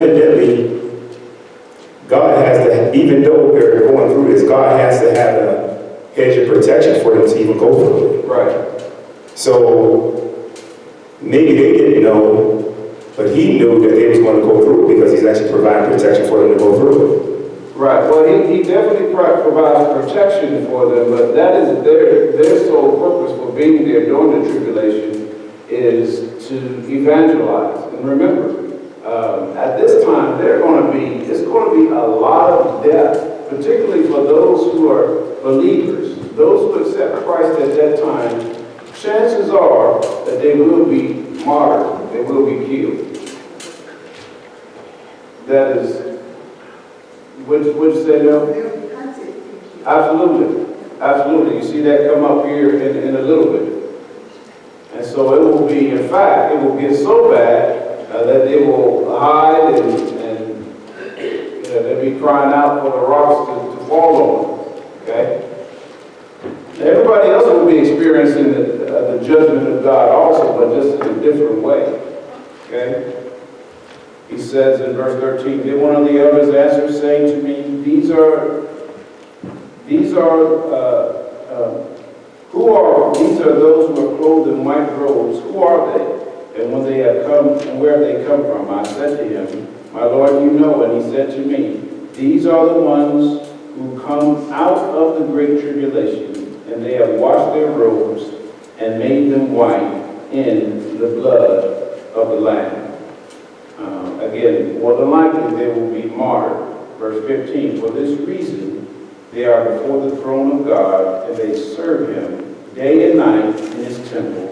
Evidently, God has to, even though they're going through this, God has to have a hedge of protection for them to even go through it. Right. So maybe they didn't know, but he knew that they was going to go through it because he's actually providing protection for them to go through it. Right. Well, he definitely provides protection for them, but that is their sole purpose for being there during the tribulation is to evangelize. And remember, at this time, it's going to be a lot of death, particularly for those who are believers, those who accept Christ at that time. Chances are that they will be martyred, they will be killed. That is, would you say no? Absolutely, absolutely. You see that come up here in a little bit. And so it will be, in fact, it will get so bad that they will hide and they'll be crying out for the rocks to fall on them. Okay? Everybody else will be experiencing the judgment of God also, but just in a different way. Okay? He says in verse 13, then one of the elders answered, saying to me, these are those who are clothed in white robes. Who are they? And when they have come, and where they come from, I said to him, my Lord, you know. And he said to me, these are the ones who come out of the great tribulation, and they have washed their robes and made them white in the blood of the Lamb. Again, more than likely they will be martyred. Verse 15, for this reason they are before the throne of God, and they serve him day and night in his temple.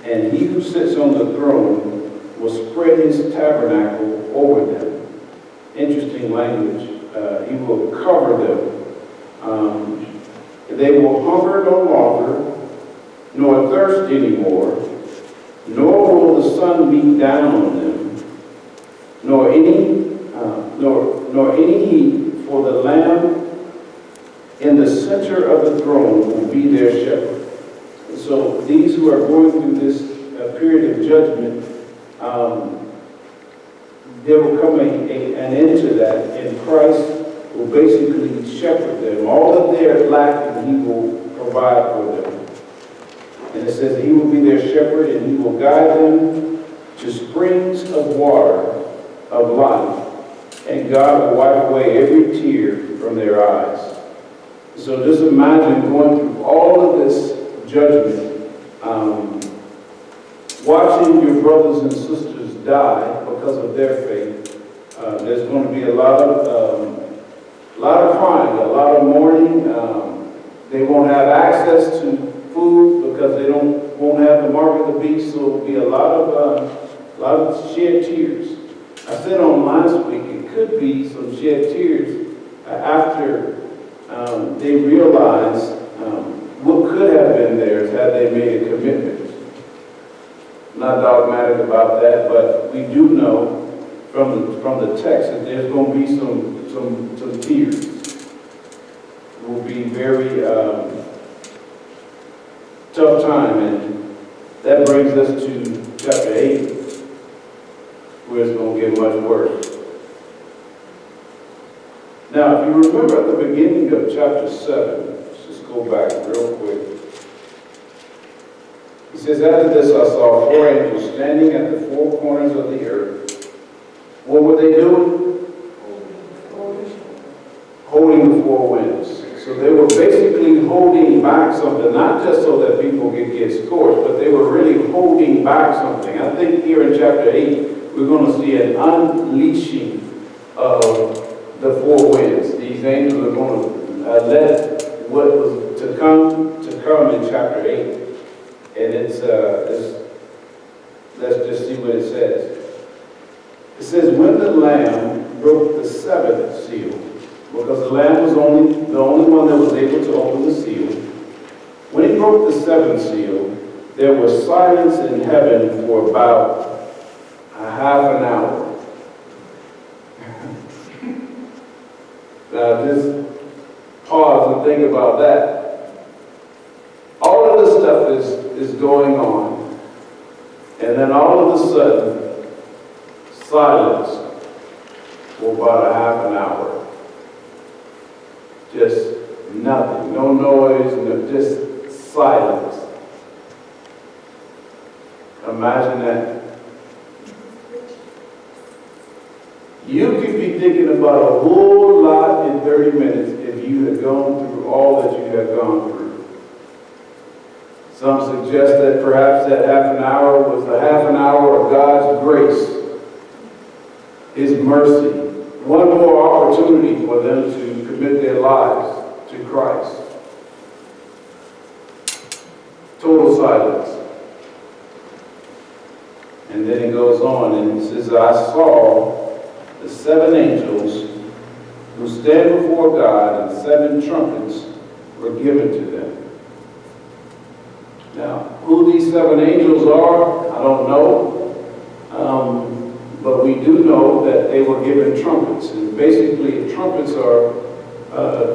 And he who sits on the throne will spread his tabernacle over them. Interesting language. He will cover them. They will hunger no longer, nor thirst anymore, nor will the sun beat down on them, nor any heat, for the Lamb in the center of the throne will be their shepherd. So these who are going through this period of judgment, there will come an end to that, and Christ will basically shepherd them. All that they are lacking, he will provide for them. And it says that he will be their shepherd, and he will guide them to springs of water of life, and God will wipe away every tear from their eyes. So just imagine going through all of this judgment, watching your brothers and sisters die because of their faith. There's going to be a lot of crying, a lot of mourning. They won't have access to food because they won't have the mark of the beast. So it'll be a lot of shed tears. I said on last week it could be some shed tears after they realize what could have been theirs had they made a commitment. Not dogmatic about that, but we do know from the text that there's going to be some tears. It will be very tough time, and that brings us to chapter 8, where it's going to get much worse. Now, if you remember at the beginning of chapter 7, let's just go back real quick. He says, after this I saw 4 angels standing at the 4 corners of the earth. What were they doing? Holding the 4 winds. So they were basically holding back something, not just so that people could get scorched, but they were really holding back something. I think here in chapter 8, we're going to see an unleashing of the 4 winds. These angels are going to let what was to come in chapter 8. And it's let's just see what it says. It says, when the Lamb broke the 7th seal, because the Lamb was the only one that was able to open the seal. When he broke the 7th seal, there was silence in heaven for about a half an hour. Now just pause and think about that. All of this stuff is going on, and then all of a sudden, silence. for about a half an hour. Just nothing, no noise, no, just silence. Imagine that. You could be thinking about a whole lot in 30 minutes if you had gone through all that you had gone through. Some suggest that perhaps that half an hour was the half an hour of God's grace, His mercy, one more opportunity for them to commit their lives to Christ. Total silence. And then it goes on and it says, I saw the 7 angels who stand before God, and 7 trumpets were given to them. Now, who these 7 angels are, I don't know. But we do know that they were given trumpets. And basically, trumpets are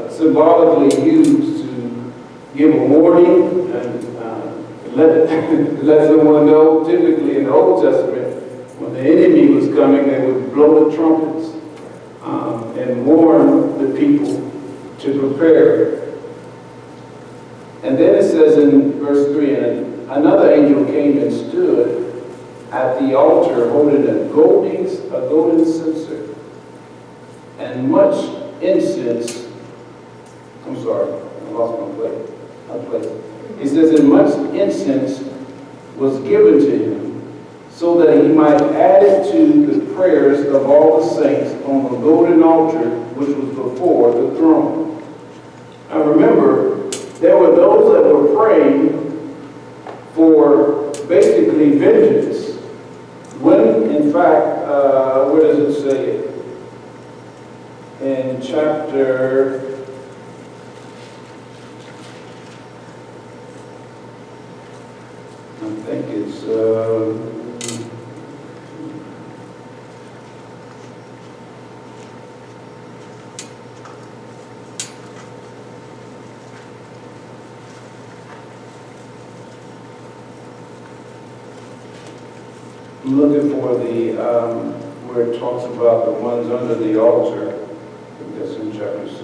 symbolically used to give a warning and let someone know. Typically in the Old Testament, when the enemy was coming, they would blow the trumpets and warn the people to prepare. And then it says in verse 3, and another angel came and stood at the altar holding a golden censer and much incense. I'm sorry, I lost my place. He says, and much incense was given to him, so that he might add it to the prayers of all the saints on the golden altar which was before the throne. Now remember, there were those that were praying for basically vengeance. When, in fact, where does it say it? In chapter... I think it's... I'm looking for the, where it talks about the ones under the altar. I think that's in chapter 6.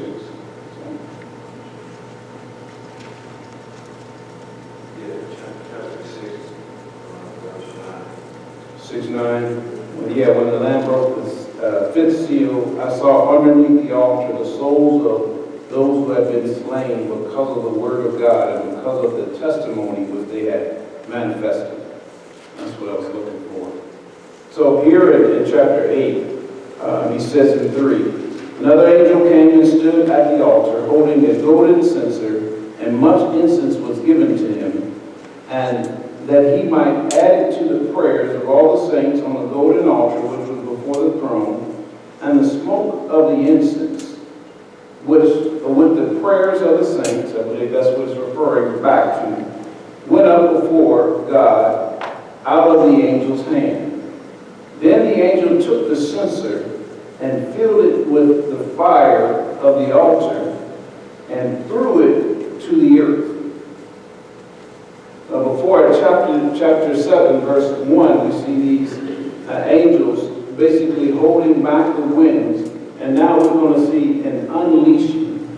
Yeah, chapter 6, verse 9. 6:9. Yeah, when the Lamb broke the 5th seal, I saw underneath the altar the souls of those who had been slain because of the word of God and because of the testimony which they had manifested. That's what I was looking for. So here in chapter 8, he says in 3, another angel came and stood at the altar, holding a golden censer, and much incense was given to him, and that he might add it to the prayers of all the saints on the golden altar which was before the throne, and the smoke of the incense, which with the prayers of the saints, I believe that's what it's referring back to, went up before God out of the angel's hand. Then the angel took the censer and filled it with the fire of the altar and threw it to the earth. Before in chapter 7, verse 1, we see these angels basically holding back the winds, and now we're going to see an unleashing.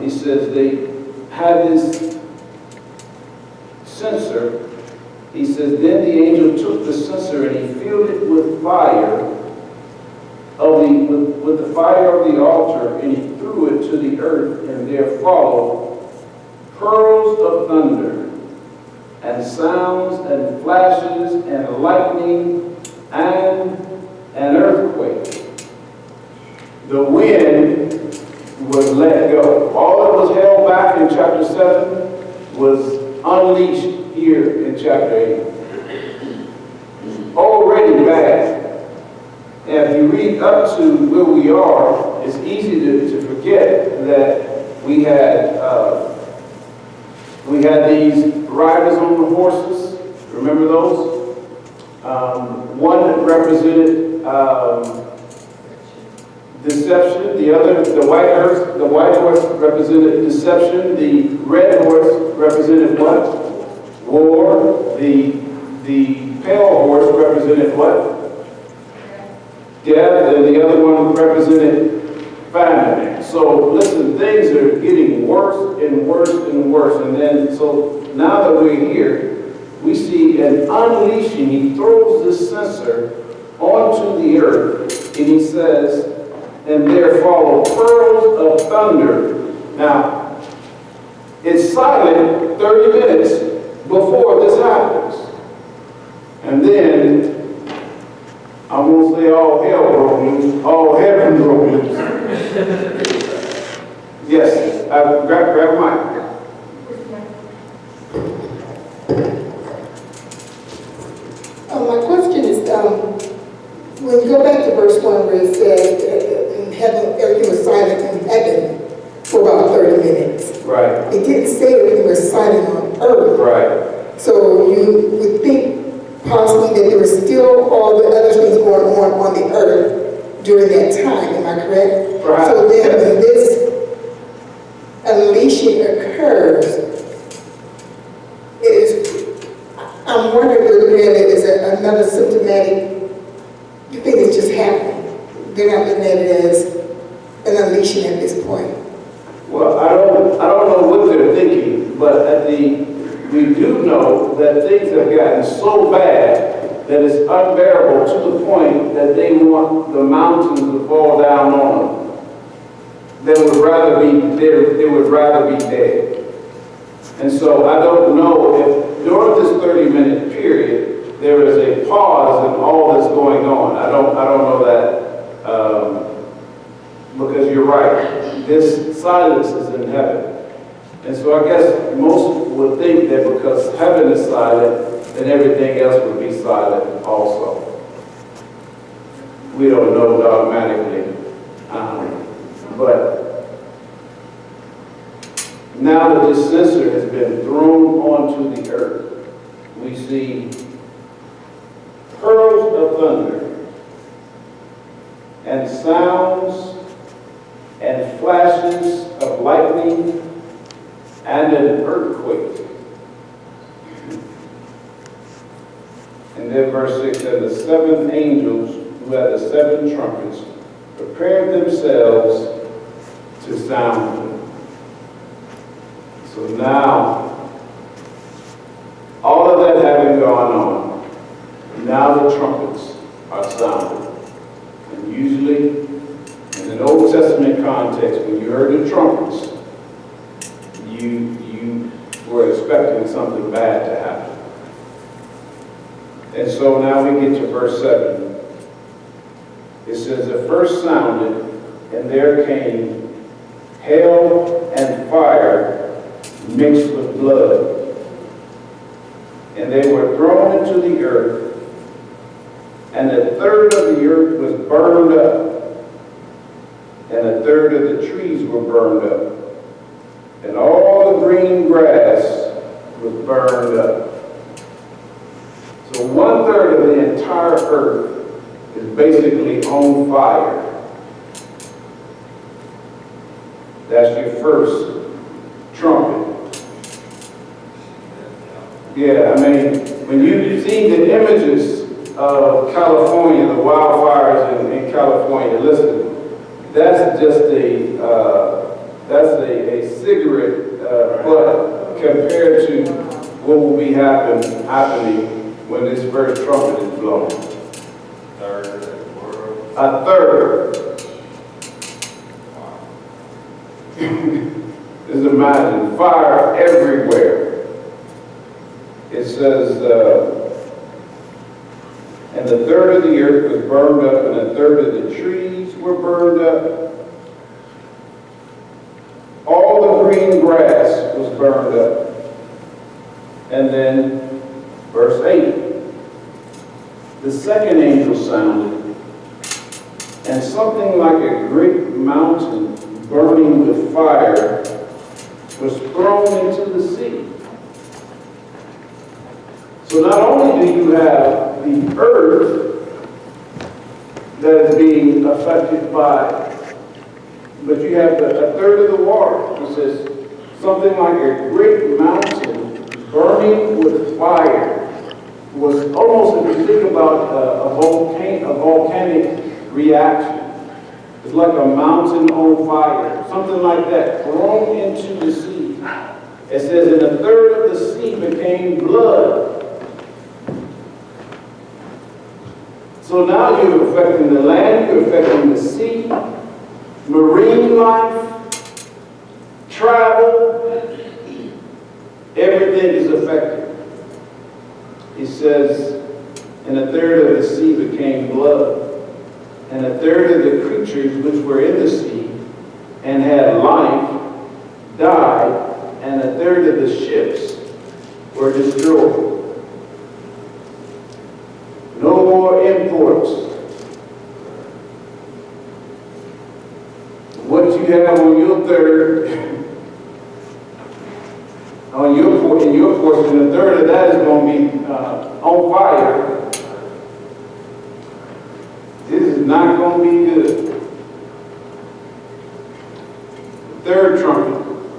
He says they had this censer. He says, then the angel took the censer and he filled it with fire with the fire of the altar, and he threw it to the earth, and there followed pearls of thunder, and sounds, and flashes, and lightning, and an earthquake. The wind was let go. All that was held back in chapter 7 was unleashed here in chapter 8. Already bad. And if you read up to where we are, it's easy to forget that we had these riders on the horses. Remember those? One represented deception. The other, the white horse represented deception. The red horse represented what? War. The pale horse represented what? death, and the other one represented famine. So listen, things are getting worse and worse and worse. And then, so now that we're here, we see an unleashing. He throws this censer onto the earth, and he says, and there follow pearls of thunder. Now, it's silent 30 minutes before this happens. And then, I'm going to say all hell broke loose, all heaven broke loose. Yes, grab Mike. My question is, when you go back to verse 1 where it says in heaven, everything was silent in heaven for about 30 minutes. Right. It didn't say everything was silent on earth. Right. So you would think possibly that there was still all the other things going on the earth during that time. Am I correct? Perhaps, so then yes. when this unleashing occurs, I'm wondering if looking at it as another symptomatic thing that's just happening. They're not looking at it as an unleashing at this point. Well, I don't know what they're thinking, but we do know that things have gotten so bad that it's unbearable to the point that they want the mountains to fall down on them. They would rather be dead. And so I don't know if during this 30-minute period there is a pause in all that's going on. I don't know that because you're right. This silence is in heaven. And so I guess most would think that because heaven is silent, then everything else would be silent also. We don't know dogmatically. But now that this censer has been thrown onto the earth, we see pearls of thunder and sounds and flashes of lightning and an earthquake. And then verse 6, and the seven angels who had the seven trumpets prepared themselves to sound them. So now, all of that having gone on, now the trumpets are sounded. And usually, in an Old Testament context, when you heard the trumpets, you were expecting something bad to happen. And so now we get to verse 7. It says, the first sounded, and there came hail and fire mixed with blood. And they were thrown into the earth, and a third of the earth was burned up, and a third of the trees were burned up, and all the green grass was burned up. So 1/3 of the entire earth is basically on fire. That's your first trumpet. Yeah, I mean, when you see the images of California, the wildfires in California, listen, that's just a cigarette butt compared to what will be happening when this first trumpet is blown. A third. Just imagine, fire everywhere. It says, and a third of the earth was burned up, and a third of the trees were burned up. All the green grass was burned up. And then, verse 8, the second angel sounded, and something like a great mountain burning with fire was thrown into the sea. So not only do you have the earth that is being affected by, but you have a third of the water. It says something like a great mountain burning with fire was almost, if you think about a volcanic reaction. It's like a mountain on fire, something like that, thrown into the sea. It says, and a third of the sea became blood. So now you're affecting the land, you're affecting the sea, marine life, travel, everything is affected. He says, and a third of the sea became blood, and a third of the creatures which were in the sea and had life died, and a third of the ships were destroyed. No more imports. What you have on your third, in your portion, a third of that is going to be on fire. This is not going to be good. The third trumpet.